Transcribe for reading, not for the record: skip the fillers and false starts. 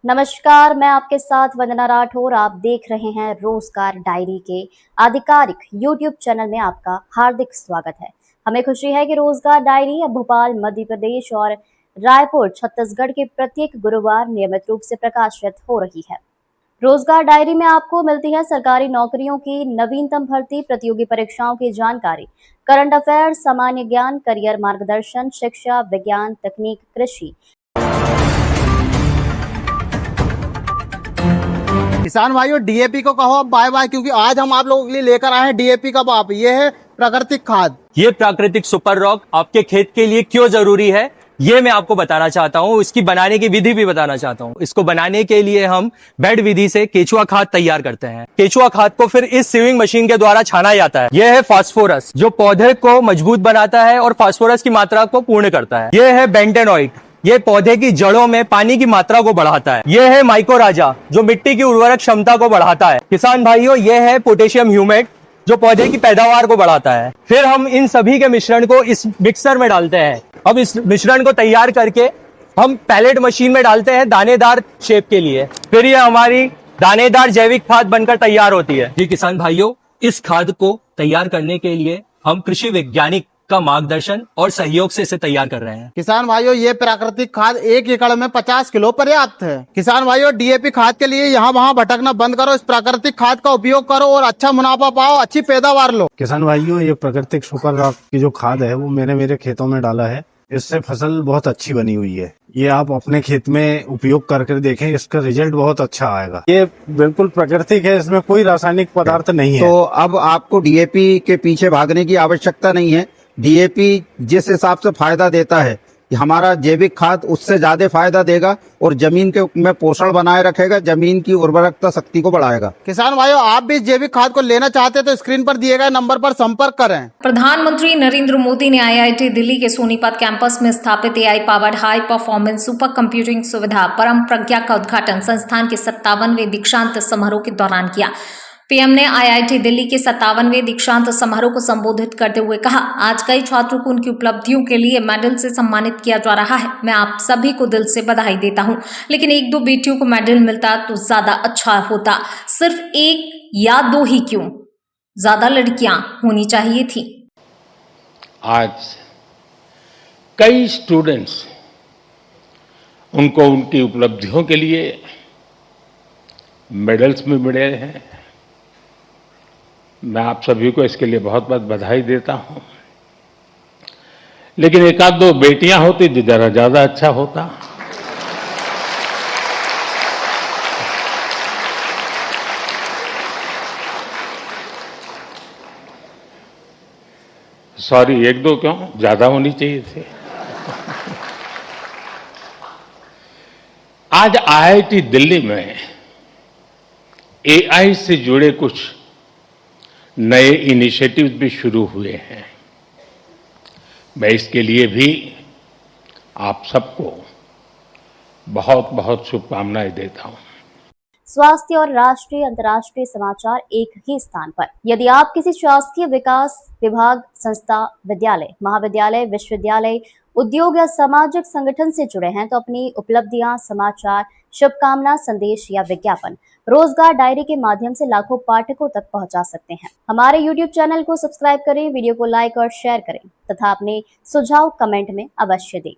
नमस्कार, मैं आपके साथ वंदना राठौर। आप देख रहे हैं रोजगार डायरी के आधिकारिक यूट्यूब चैनल में आपका हार्दिक स्वागत है। हमें खुशी है कि रोजगार डायरी अब भोपाल मध्य प्रदेश और रायपुर छत्तीसगढ़ के प्रत्येक गुरुवार नियमित रूप से प्रकाशित हो रही है। रोजगार डायरी में आपको मिलती है सरकारी नौकरियों की नवीनतम भर्ती, प्रतियोगी परीक्षाओं की जानकारी, करंट अफेयर्स, सामान्य ज्ञान, करियर मार्गदर्शन, शिक्षा, विज्ञान, तकनीक, कृषि। किसान भाइयों, डीएपी को कहो अब बाय बाय, क्योंकि आज हम आप लोगों के लिए लेकर आए हैं डीएपी का बाप। ये है प्राकृतिक खाद। ये प्राकृतिक सुपर रॉक आपके खेत के लिए क्यों जरूरी है, ये मैं आपको बताना चाहता हूँ। इसकी बनाने की विधि भी बताना चाहता हूँ। इसको बनाने के लिए हम बेड विधि से केचुआ खाद तैयार करते हैं। केचुआ खाद को फिर इस सीविंग मशीन के द्वारा छाना जाता है। यह है फास्फोरस, जो पौधे को मजबूत बनाता है और फास्फोरस की मात्रा को पूर्ण करता है। यह है बेंटेनॉइड, ये पौधे की जड़ों में पानी की मात्रा को बढ़ाता है। यह है माइकोराजा, जो मिट्टी की उर्वरक क्षमता को बढ़ाता है। किसान भाइयों, यह है पोटेशियम ह्यूमेट, जो पौधे की पैदावार को बढ़ाता है। फिर हम इन सभी के मिश्रण को इस मिक्सर में डालते हैं। अब इस मिश्रण को तैयार करके हम पैलेट मशीन में डालते हैं दानेदार शेप के लिए। फिर ये हमारी दानेदार जैविक खाद बनकर तैयार होती है। जी किसान भाइयों, इस खाद को तैयार करने के लिए हम कृषि वैज्ञानिक का मार्गदर्शन और सहयोग से इसे तैयार कर रहे हैं। किसान भाइयों, ये प्राकृतिक खाद 1 एकड़ में 50 किलो पर्याप्त है। किसान भाइयों, डीएपी खाद के लिए यहाँ वहाँ भटकना बंद करो, इस प्राकृतिक खाद का उपयोग करो और अच्छा मुनाफा पाओ, अच्छी पैदावार लो। किसान भाइयों, ये प्राकृतिक सुपर रॉक की जो खाद है वो मैंने मेरे खेतों में डाला है। इससे फसल बहुत अच्छी बनी हुई है। ये आप अपने खेत में उपयोग करके देखें, इसका रिजल्ट बहुत अच्छा आएगा। ये बिल्कुल प्राकृतिक है, इसमें कोई रासायनिक पदार्थ नहीं है। तो अब आपको डीएपी के पीछे भागने की आवश्यकता नहीं है। डीएपी जिस हिसाब से फायदा देता है, हमारा जैविक खाद उससे ज्यादा फायदा देगा और जमीन के में पोषण बनाए रखेगा, जमीन की उर्वरकता शक्ति को बढ़ाएगा। किसान भाइयों, आप भी जैविक खाद को लेना चाहते हैं तो स्क्रीन पर दिए गए नंबर पर संपर्क करें। प्रधानमंत्री नरेंद्र मोदी ने आईआईटी दिल्ली के सोनीपत कैंपस में स्थापित AI powered high performance super computing सुविधा परम प्रज्ञा का उद्घाटन संस्थान के 57वें दीक्षांत समारोह के दौरान किया। पीएम ने आईआईटी दिल्ली के 57वें दीक्षांत समारोह को संबोधित करते हुए कहा, आज कई छात्रों को उनकी उपलब्धियों के लिए मेडल से सम्मानित किया जा रहा है। मैं आप सभी को दिल से बधाई देता हूं, लेकिन 1-2 बेटियों को मेडल मिलता तो ज्यादा अच्छा होता। सिर्फ 1 या 2 ही क्यों, ज्यादा लड़कियां होनी चाहिए थी। आज कई स्टूडेंट्स उनको उनकी उपलब्धियों के लिए मेडल्स में मिले हैं। मैं आप सभी को इसके लिए बहुत बहुत बधाई देता हूं, लेकिन 1-2 बेटियां होती तो जरा ज्यादा अच्छा होता। सॉरी, 1-2 क्यों, ज्यादा होनी चाहिए थी। आज आईआईटी दिल्ली में एआई से जुड़े कुछ नए इनिशिएटिव्स भी शुरू हुए हैं। मैं इसके लिए भी आप सबको बहुत बहुत शुभकामनाएं देता हूं। स्वास्थ्य और राष्ट्रीय अंतर्राष्ट्रीय समाचार एक ही स्थान पर। यदि आप किसी शासकीय विकास विभाग, संस्था, विद्यालय, महाविद्यालय, विश्वविद्यालय, उद्योग या सामाजिक संगठन से जुड़े हैं तो अपनी उपलब्धियां, समाचार, शुभकामना संदेश या विज्ञापन रोजगार डायरी के माध्यम से लाखों पाठकों तक पहुंचा सकते हैं। हमारे यूट्यूब चैनल को सब्सक्राइब करें, वीडियो को लाइक और शेयर करें तथा अपने सुझाव कमेंट में अवश्य दें।